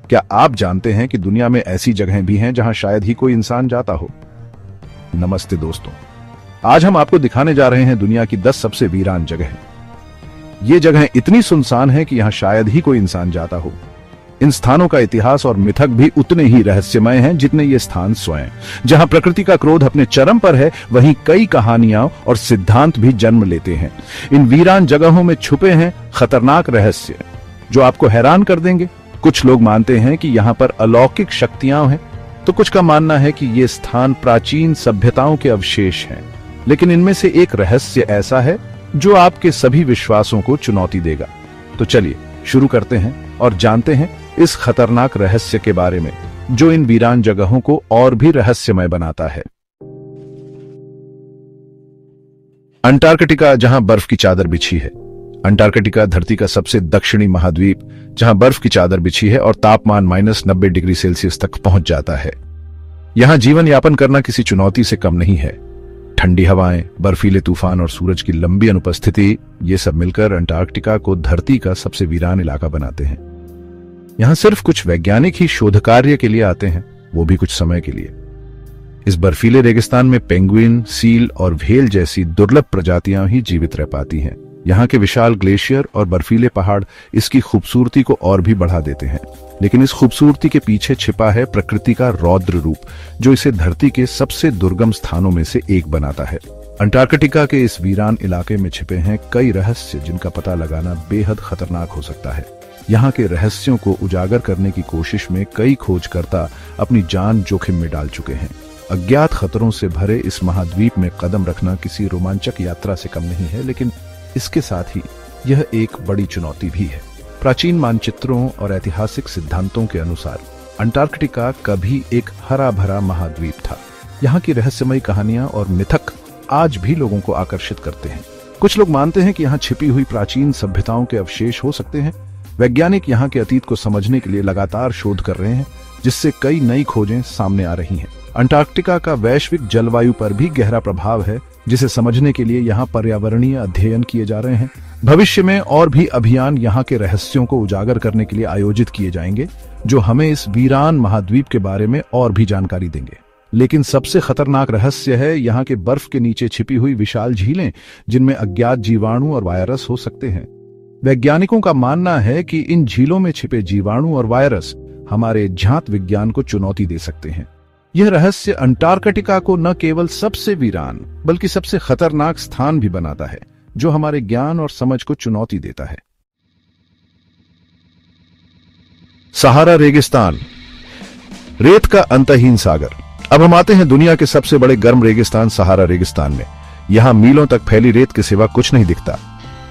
क्या आप जानते हैं कि दुनिया में ऐसी जगहें भी हैं जहां शायद ही कोई इंसान जाता हो? नमस्ते दोस्तों, आज हम आपको दिखाने जा रहे हैं दुनिया की 10 सबसे वीरान जगहें। ये जगहें इतनी सुनसान हैं कि यहां शायद ही कोई इंसान जाता हो। इन स्थानों का इतिहास और मिथक भी उतने ही रहस्यमय हैं जितने ये स्थान स्वयं। जहां प्रकृति का क्रोध अपने चरम पर है, वहीं कई कहानियां और सिद्धांत भी जन्म लेते हैं। इन वीरान जगहों में छुपे हैं खतरनाक रहस्य जो आपको हैरान कर देंगे। कुछ लोग मानते हैं कि यहाँ पर अलौकिक शक्तियां हैं, तो कुछ का मानना है कि ये स्थान प्राचीन सभ्यताओं के अवशेष हैं। लेकिन इनमें से एक रहस्य ऐसा है जो आपके सभी विश्वासों को चुनौती देगा। तो चलिए शुरू करते हैं और जानते हैं इस खतरनाक रहस्य के बारे में जो इन वीरान जगहों को और भी रहस्यमय बनाता है। अंटार्कटिका, जहां बर्फ की चादर बिछी है। अंटार्कटिका धरती का सबसे दक्षिणी महाद्वीप, जहां बर्फ की चादर बिछी है और तापमान -90 डिग्री सेल्सियस तक पहुंच जाता है। यहां जीवन यापन करना किसी चुनौती से कम नहीं है। ठंडी हवाएं, बर्फीले तूफान और सूरज की लंबी अनुपस्थिति, ये सब मिलकर अंटार्कटिका को धरती का सबसे वीरान इलाका बनाते हैं। यहां सिर्फ कुछ वैज्ञानिक ही शोध कार्य के लिए आते हैं, वो भी कुछ समय के लिए। इस बर्फीले रेगिस्तान में पेंगुइन, सील और व्हेल जैसी दुर्लभ प्रजातियां ही जीवित रह पाती हैं। यहाँ के विशाल ग्लेशियर और बर्फीले पहाड़ इसकी खूबसूरती को और भी बढ़ा देते हैं। लेकिन इस खूबसूरती के पीछे छिपा है प्रकृति का रौद्र रूप, जो इसे धरती के सबसे दुर्गम स्थानों में से एक बनाता है। अंटार्कटिका के इस वीरान इलाके में छिपे हैं कई रहस्य जिनका पता लगाना बेहद खतरनाक हो सकता है। यहाँ के रहस्यों को उजागर करने की कोशिश में कई खोजकर्ता अपनी जान जोखिम में डाल चुके हैं। अज्ञात खतरों से भरे इस महाद्वीप में कदम रखना किसी रोमांचक यात्रा से कम नहीं है, लेकिन इसके साथ ही यह एक बड़ी चुनौती भी है। प्राचीन मानचित्रों और ऐतिहासिक सिद्धांतों के अनुसार अंटार्कटिका कभी एक हरा भरा महाद्वीप था। यहाँ की रहस्यमयी कहानियां और मिथक आज भी लोगों को आकर्षित करते हैं। कुछ लोग मानते हैं कि यहाँ छिपी हुई प्राचीन सभ्यताओं के अवशेष हो सकते हैं। वैज्ञानिक यहाँ के अतीत को समझने के लिए लगातार शोध कर रहे हैं, जिससे कई नई खोजें सामने आ रही हैं। अंटार्कटिका का वैश्विक जलवायु पर भी गहरा प्रभाव है, जिसे समझने के लिए यहाँ पर्यावरणीय अध्ययन किए जा रहे हैं। भविष्य में और भी अभियान यहाँ के रहस्यों को उजागर करने के लिए आयोजित किए जाएंगे, जो हमें इस वीरान महाद्वीप के बारे में और भी जानकारी देंगे। लेकिन सबसे खतरनाक रहस्य है यहाँ के बर्फ के नीचे छिपी हुई विशाल झीलें, जिनमें अज्ञात जीवाणु और वायरस हो सकते हैं। वैज्ञानिकों का मानना है कि इन झीलों में छिपे जीवाणु और वायरस हमारे ज्ञात विज्ञान को चुनौती दे सकते हैं। यह रहस्य अंटार्कटिका को न केवल सबसे वीरान बल्कि सबसे खतरनाक स्थान भी बनाता है, जो हमारे ज्ञान और समझ को चुनौती देता है। सहारा रेगिस्तान, रेत का अंतहीन सागर। अब हम आते हैं दुनिया के सबसे बड़े गर्म रेगिस्तान सहारा रेगिस्तान में। यहां मीलों तक फैली रेत के सिवा कुछ नहीं दिखता।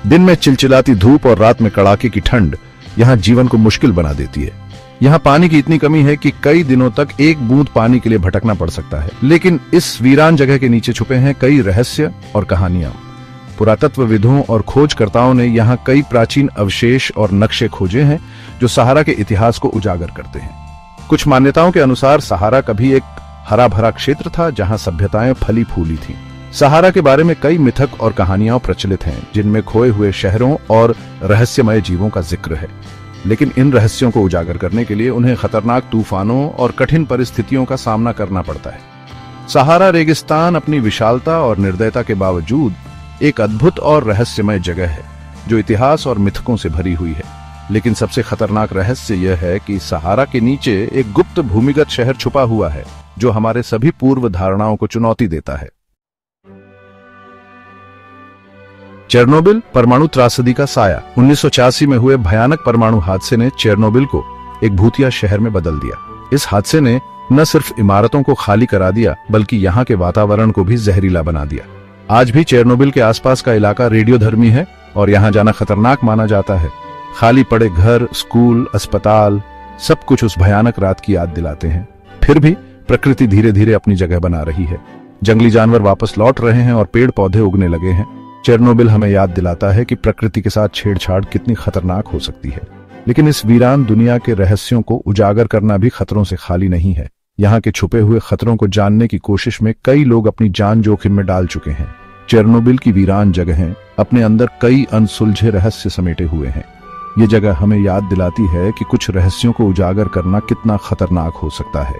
दिन में चिलचिलाती धूप और रात में कड़ाके की ठंड यहां जीवन को मुश्किल बना देती है। यहाँ पानी की इतनी कमी है कि कई दिनों तक एक बूंद पानी के लिए भटकना पड़ सकता है। लेकिन इस वीरान जगह के नीचे छुपे हैं कई रहस्य और कहानियां। पुरातत्वविदों और खोजकर्ताओं ने यहाँ कई प्राचीन अवशेष और नक्शे खोजे हैं, जो सहारा के इतिहास को उजागर करते हैं। कुछ मान्यताओं के अनुसार सहारा कभी एक हरा भरा क्षेत्र था, जहां सभ्यताएं फली फूली थीं। सहारा के बारे में कई मिथक और कहानियां प्रचलित हैं, जिनमें खोए हुए शहरों और रहस्यमय जीवों का जिक्र है। लेकिन इन रहस्यों को उजागर करने के लिए उन्हें खतरनाक तूफानों और कठिन परिस्थितियों का सामना करना पड़ता है। सहारा रेगिस्तान अपनी विशालता और निर्दयता के बावजूद एक अद्भुत और रहस्यमय जगह है, जो इतिहास और मिथकों से भरी हुई है। लेकिन सबसे खतरनाक रहस्य यह है कि सहारा के नीचे एक गुप्त भूमिगत शहर छुपा हुआ है, जो हमारे सभी पूर्व धारणाओं को चुनौती देता है। चेरनोबिल परमाणु त्रासदी का साया। 1986 में हुए भयानक परमाणु हादसे ने चेरनोबिल को एक भूतिया शहर में बदल दिया। इस हादसे ने न सिर्फ इमारतों को खाली करा दिया, बल्कि यहाँ के वातावरण को भी जहरीला बना दिया। आज भी चेरनोबिल के आसपास का इलाका रेडियोधर्मी है और यहाँ जाना खतरनाक माना जाता है। खाली पड़े घर, स्कूल, अस्पताल, सब कुछ उस भयानक रात की याद दिलाते हैं। फिर भी प्रकृति धीरे धीरे अपनी जगह बना रही है। जंगली जानवर वापस लौट रहे हैं और पेड़ पौधे उगने लगे हैं। चेरनोबिल हमें याद दिलाता है कि प्रकृति के साथ छेड़छाड़ कितनी खतरनाक हो सकती है। लेकिन इस वीरान दुनिया के रहस्यों को उजागर करना भी खतरों से खाली नहीं है। यहाँ के छुपे हुए खतरों को जानने की कोशिश में कई लोग अपनी जान जोखिम में डाल चुके हैं। चेरनोबिल की वीरान जगहें अपने अंदर कई अनसुलझे रहस्य समेटे हुए हैं। ये जगह हमें याद दिलाती है कि कुछ रहस्यों को उजागर करना कितना खतरनाक हो सकता है।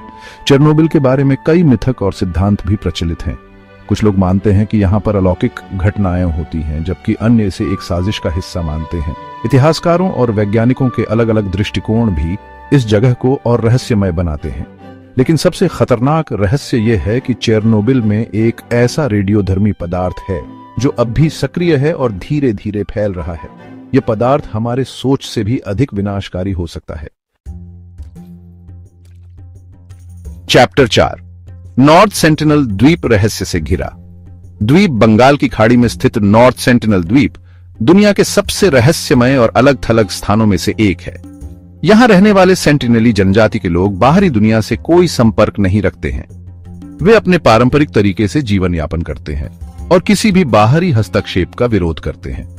चेरनोबिल के बारे में कई मिथक और सिद्धांत भी प्रचलित हैं। कुछ लोग मानते हैं कि यहाँ पर अलौकिक घटनाएं होती हैं, जबकि अन्य इसे एक साजिश का हिस्सा मानते हैं। इतिहासकारों और वैज्ञानिकों के अलग अलग दृष्टिकोण भी इस जगह को और रहस्यमय बनाते हैं। लेकिन सबसे खतरनाक रहस्य यह है कि चेरनोबिल में एक ऐसा रेडियोधर्मी पदार्थ है जो अब भी सक्रिय है और धीरे धीरे फैल रहा है। यह पदार्थ हमारे सोच से भी अधिक विनाशकारी हो सकता है। चैप्टर 4, नॉर्थ सेंटिनल द्वीप रहस्य से घिरा। द्वीप बंगाल की खाड़ी में स्थित नॉर्थ सेंटिनल द्वीप दुनिया के सबसे रहस्यमय और अलग थलग स्थानों में से एक है। यहां रहने वाले सेंटिनली जनजाति के लोग बाहरी दुनिया से कोई संपर्क नहीं रखते हैं। वे अपने पारंपरिक तरीके से जीवन यापन करते हैं और किसी भी बाहरी हस्तक्षेप का विरोध करते हैं।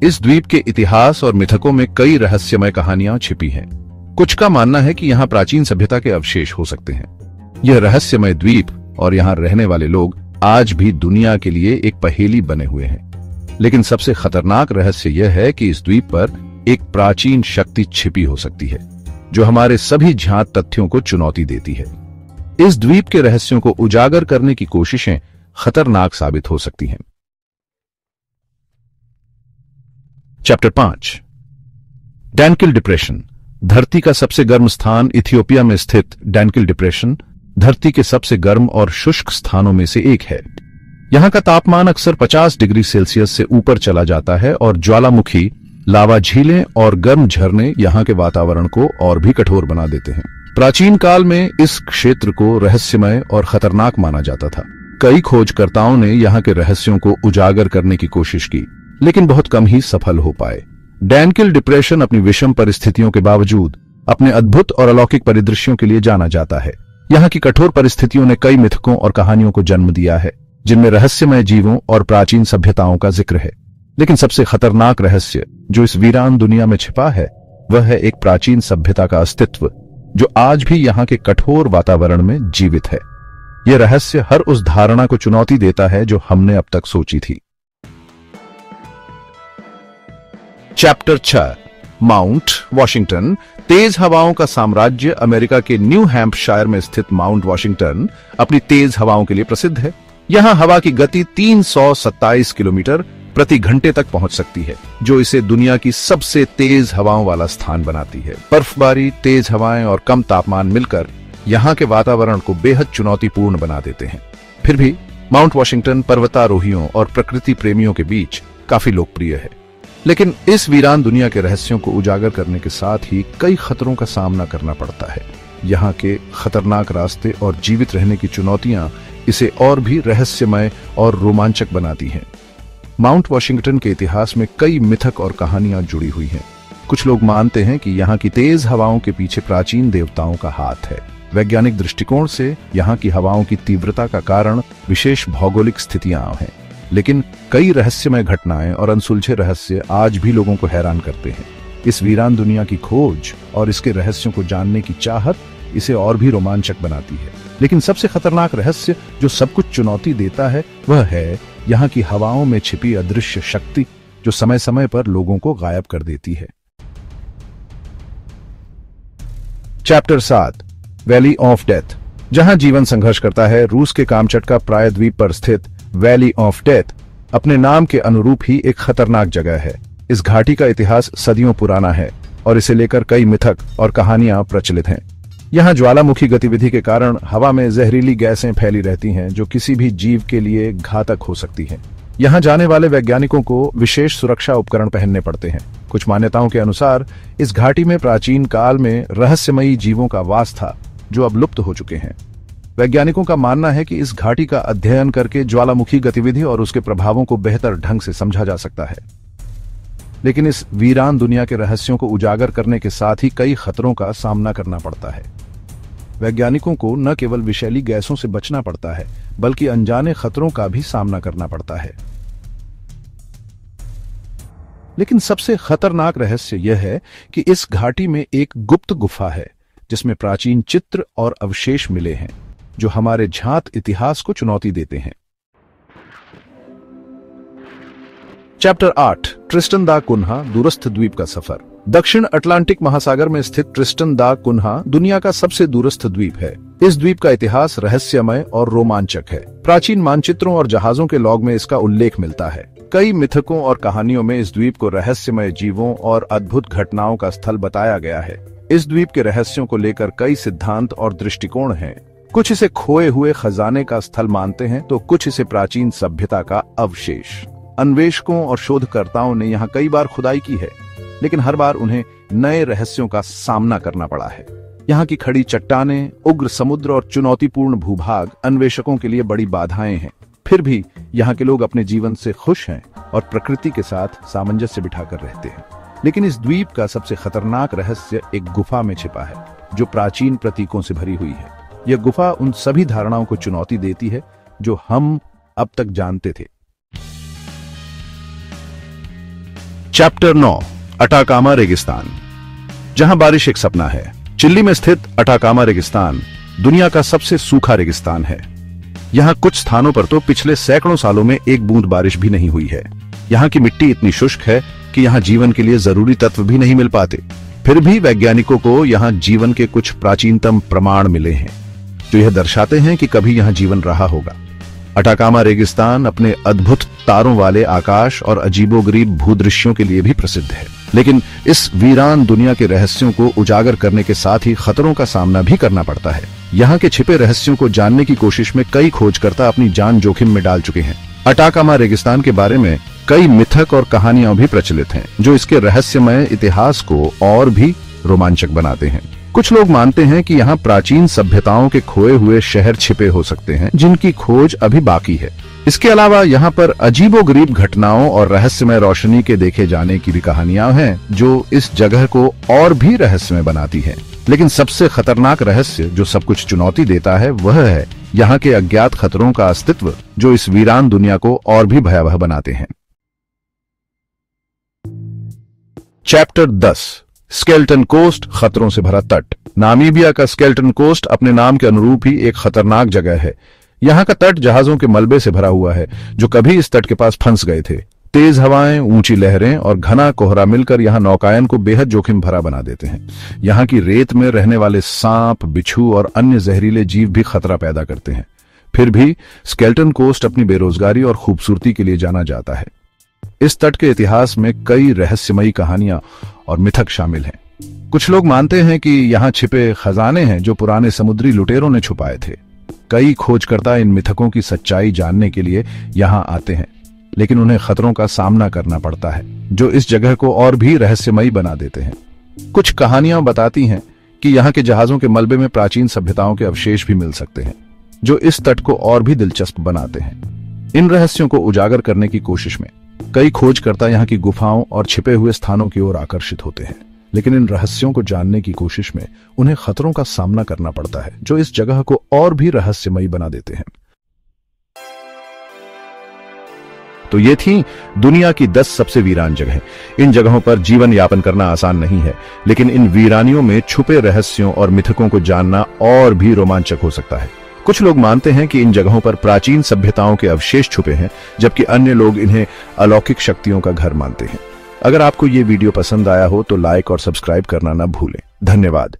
इस द्वीप के इतिहास और मिथकों में कई रहस्यमय कहानियां छिपी हैं। कुछ का मानना है कि यहां प्राचीन सभ्यता के अवशेष हो सकते हैं। यह रहस्यमय द्वीप और यहां रहने वाले लोग आज भी दुनिया के लिए एक पहेली बने हुए हैं। लेकिन सबसे खतरनाक रहस्य यह है कि इस द्वीप पर एक प्राचीन शक्ति छिपी हो सकती है जो हमारे सभी ज्ञात तथ्यों को चुनौती देती है। इस द्वीप के रहस्यों को उजागर करने की कोशिशें खतरनाक साबित हो सकती हैं। Chapter 5, Danakil depression. धरती का सबसे गर्म स्थान इथियोपिया में स्थित डैनकिल डिप्रेशन धरती के सबसे गर्म और शुष्क स्थानों में से एक है। यहां का तापमान अक्सर 50 डिग्री सेल्सियस से ऊपर चला जाता है और ज्वालामुखी, लावा झीलें और गर्म झरने यहां के वातावरण को और भी कठोर बना देते हैं। प्राचीन काल में इस क्षेत्र को रहस्यमय और खतरनाक माना जाता था। कई खोजकर्ताओं ने यहां के रहस्यों को उजागर करने की कोशिश की, लेकिन बहुत कम ही सफल हो पाए। डैनकिल डिप्रेशन अपनी विषम परिस्थितियों के बावजूद अपने अद्भुत और अलौकिक परिदृश्यों के लिए जाना जाता है। यहाँ की कठोर परिस्थितियों ने कई मिथकों और कहानियों को जन्म दिया है, जिनमें रहस्यमय जीवों और प्राचीन सभ्यताओं का जिक्र है। लेकिन सबसे खतरनाक रहस्य जो इस वीरान दुनिया में छिपा है, वह है एक प्राचीन सभ्यता का अस्तित्व जो आज भी यहाँ के कठोर वातावरण में जीवित है। यह रहस्य हर उस धारणा को चुनौती देता है जो हमने अब तक सोची थी। Chapter 6, mount Washington. तेज हवाओं का साम्राज्य अमेरिका के न्यू हैम्पशायर में स्थित माउंट वॉशिंगटन अपनी तेज हवाओं के लिए प्रसिद्ध है। यहां हवा की गति 327 किलोमीटर प्रति घंटे तक पहुंच सकती है, जो इसे दुनिया की सबसे तेज हवाओं वाला स्थान बनाती है। बर्फबारी, तेज हवाएं और कम तापमान मिलकर यहां के वातावरण को बेहद चुनौतीपूर्ण बना देते हैं। फिर भी माउंट वॉशिंगटन पर्वतारोहियों और प्रकृति प्रेमियों के बीच काफी लोकप्रिय है। लेकिन इस वीरान दुनिया के रहस्यों को उजागर करने के साथ ही कई खतरों का सामना करना पड़ता है। यहाँ के खतरनाक रास्ते और जीवित रहने की चुनौतियां इसे और भी रहस्यमय और रोमांचक बनाती हैं। माउंट वॉशिंगटन के इतिहास में कई मिथक और कहानियां जुड़ी हुई हैं। कुछ लोग मानते हैं कि यहाँ की तेज हवाओं के पीछे प्राचीन देवताओं का हाथ है। वैज्ञानिक दृष्टिकोण से यहाँ की हवाओं की तीव्रता का कारण विशेष भौगोलिक स्थितियां हैं। लेकिन कई रहस्यमय घटनाएं और अनसुलझे रहस्य आज भी लोगों को हैरान करते हैं। इस वीरान दुनिया की खोज और इसके रहस्यों को जानने की चाहत इसे और भी रोमांचक बनाती है। लेकिन सबसे खतरनाक रहस्य जो सब कुछ चुनौती देता है, वह है यहाँ की हवाओं में छिपी अदृश्य शक्ति जो समय समय पर लोगों को गायब कर देती है। Chapter 7, valley of death. जहां जीवन संघर्ष करता है, रूस के कामचटका प्रायद्वीप पर स्थित वैली ऑफ डेथ अपने नाम के अनुरूप ही एक खतरनाक जगह है। इस घाटी का इतिहास सदियों पुराना है और इसे लेकर कई मिथक और कहानियां प्रचलित हैं। यहाँ ज्वालामुखी गतिविधि के कारण हवा में जहरीली गैसें फैली रहती हैं जो किसी भी जीव के लिए घातक हो सकती हैं। यहाँ जाने वाले वैज्ञानिकों को विशेष सुरक्षा उपकरण पहनने पड़ते हैं। कुछ मान्यताओं के अनुसार इस घाटी में प्राचीन काल में रहस्यमयी जीवों का वास था जो अब लुप्त हो चुके हैं। वैज्ञानिकों का मानना है कि इस घाटी का अध्ययन करके ज्वालामुखी गतिविधि और उसके प्रभावों को बेहतर ढंग से समझा जा सकता है। लेकिन इस वीरान दुनिया के रहस्यों को उजागर करने के साथ ही कई खतरों का सामना करना पड़ता है। वैज्ञानिकों को न केवल विषैली गैसों से बचना पड़ता है, बल्कि अनजाने खतरों का भी सामना करना पड़ता है। लेकिन सबसे खतरनाक रहस्य यह है कि इस घाटी में एक गुप्त गुफा है जिसमें प्राचीन चित्र और अवशेष मिले हैं जो हमारे ज्ञात इतिहास को चुनौती देते हैं। चैप्टर 8 ट्रिस्टन दा कुन्हा दूरस्थ द्वीप का सफर। दक्षिण अटलांटिक महासागर में स्थित ट्रिस्टन दा कुन्हा दुनिया का सबसे दूरस्थ द्वीप है। इस द्वीप का इतिहास रहस्यमय और रोमांचक है। प्राचीन मानचित्रों और जहाजों के लॉग में इसका उल्लेख मिलता है। कई मिथकों और कहानियों में इस द्वीप को रहस्यमय जीवों और अद्भुत घटनाओं का स्थल बताया गया है। इस द्वीप के रहस्यों को लेकर कई सिद्धांत और दृष्टिकोण हैं। कुछ इसे खोए हुए खजाने का स्थल मानते हैं तो कुछ इसे प्राचीन सभ्यता का अवशेष। अन्वेषकों और शोधकर्ताओं ने यहाँ कई बार खुदाई की है, लेकिन हर बार उन्हें नए रहस्यों का सामना करना पड़ा है। यहाँ की खड़ी चट्टानें, उग्र समुद्र और चुनौतीपूर्ण भूभाग अन्वेषकों के लिए बड़ी बाधाएं हैं। फिर भी यहाँ के लोग अपने जीवन से खुश हैं और प्रकृति के साथ सामंजस्य बिठाकर रहते हैं। लेकिन इस द्वीप का सबसे खतरनाक रहस्य एक गुफा में छिपा है, जो प्राचीन प्रतीकों से भरी हुई है। यह गुफा उन सभी धारणाओं को चुनौती देती है जो हम अब तक जानते थे। चैप्टर 9 अटाकामा रेगिस्तान। जहां बारिश एक सपना है। चिली में स्थित अटाकामा रेगिस्तान दुनिया का सबसे सूखा रेगिस्तान है। यहां कुछ स्थानों पर तो पिछले सैकड़ों सालों में एक बूंद बारिश भी नहीं हुई है। यहां की मिट्टी इतनी शुष्क है कि यहां जीवन के लिए जरूरी तत्व भी नहीं मिल पाते। फिर भी वैज्ञानिकों को यहां जीवन के कुछ प्राचीनतम प्रमाण मिले हैं, जो यह दर्शाते हैं कि कभी यहां जीवन रहा होगा। अटाकामा रेगिस्तान अपने अद्भुत तारों वाले आकाश और अजीबोगरीब भूदृश्यों के लिए भी प्रसिद्ध है। लेकिन इस वीरान दुनिया के रहस्यों को उजागर करने के साथ ही खतरों का सामना भी करना पड़ता है। यहाँ के छिपे रहस्यों को जानने की कोशिश में कई खोजकर्ता अपनी जान जोखिम में डाल चुके हैं। अटाकामा रेगिस्तान के बारे में कई मिथक और कहानियां भी प्रचलित हैं, जो इसके रहस्यमय इतिहास को और भी रोमांचक बनाते हैं। कुछ लोग मानते हैं कि यहाँ प्राचीन सभ्यताओं के खोए हुए शहर छिपे हो सकते हैं, जिनकी खोज अभी बाकी है। इसके अलावा यहाँ पर अजीबोगरीब घटनाओं और रहस्यमय रोशनी के देखे जाने की भी कहानियां हैं, जो इस जगह को और भी रहस्यमय बनाती है। लेकिन सबसे खतरनाक रहस्य जो सब कुछ चुनौती देता है, वह है यहाँ के अज्ञात खतरों का अस्तित्व, जो इस वीरान दुनिया को और भी भयावह बनाते हैं। चैप्टर 10 स्केल्टन कोस्ट खतरों से भरा तट। नामीबिया का स्केल्टन कोस्ट अपने नाम के अनुरूप ही एक खतरनाक जगह है। यहाँ का तट जहाजों के मलबे से भरा हुआ है, जो कभी इस तट के पास फंस गए थे। तेज हवाएं, ऊंची लहरें और घना कोहरा मिलकर यहाँ नौकायन को बेहद जोखिम भरा बना देते हैं। यहाँ की रेत में रहने वाले सांप, बिच्छू और अन्य जहरीले जीव भी खतरा पैदा करते हैं। फिर भी स्केल्टन कोस्ट अपनी बेरोजगारी और खूबसूरती के लिए जाना जाता है। इस तट के इतिहास में कई रहस्यमयी कहानियां और मिथक शामिल हैं। कुछ लोग मानते हैं कि यहाँ छिपे खजाने हैं जो पुराने समुद्री लुटेरों ने छुपाए थे। कई खोजकर्ता इन मिथकों की सच्चाई जानने के लिए यहाँ आते हैं, लेकिन उन्हें खतरों का सामना करना पड़ता है, जो इस जगह को और भी रहस्यमयी बना देते हैं। कुछ कहानियां बताती हैं कि यहाँ के जहाजों के मलबे में प्राचीन सभ्यताओं के अवशेष भी मिल सकते हैं, जो इस तट को और भी दिलचस्प बनाते हैं। इन रहस्यों को उजागर करने की कोशिश में कई खोजकर्ता यहाँ की गुफाओं और छिपे हुए स्थानों की ओर आकर्षित होते हैं, लेकिन इन रहस्यों को जानने की कोशिश में उन्हें खतरों का सामना करना पड़ता है, जो इस जगह को और भी रहस्यमयी बना देते हैं। तो ये थी दुनिया की 10 सबसे वीरान जगहें। इन जगहों पर जीवन यापन करना आसान नहीं है, लेकिन इन वीरानियों में छुपे रहस्यों और मिथकों को जानना और भी रोमांचक हो सकता है। कुछ लोग मानते हैं कि इन जगहों पर प्राचीन सभ्यताओं के अवशेष छुपे हैं, जबकि अन्य लोग इन्हें अलौकिक शक्तियों का घर मानते हैं। अगर आपको ये वीडियो पसंद आया हो तो लाइक और सब्सक्राइब करना न भूलें। धन्यवाद।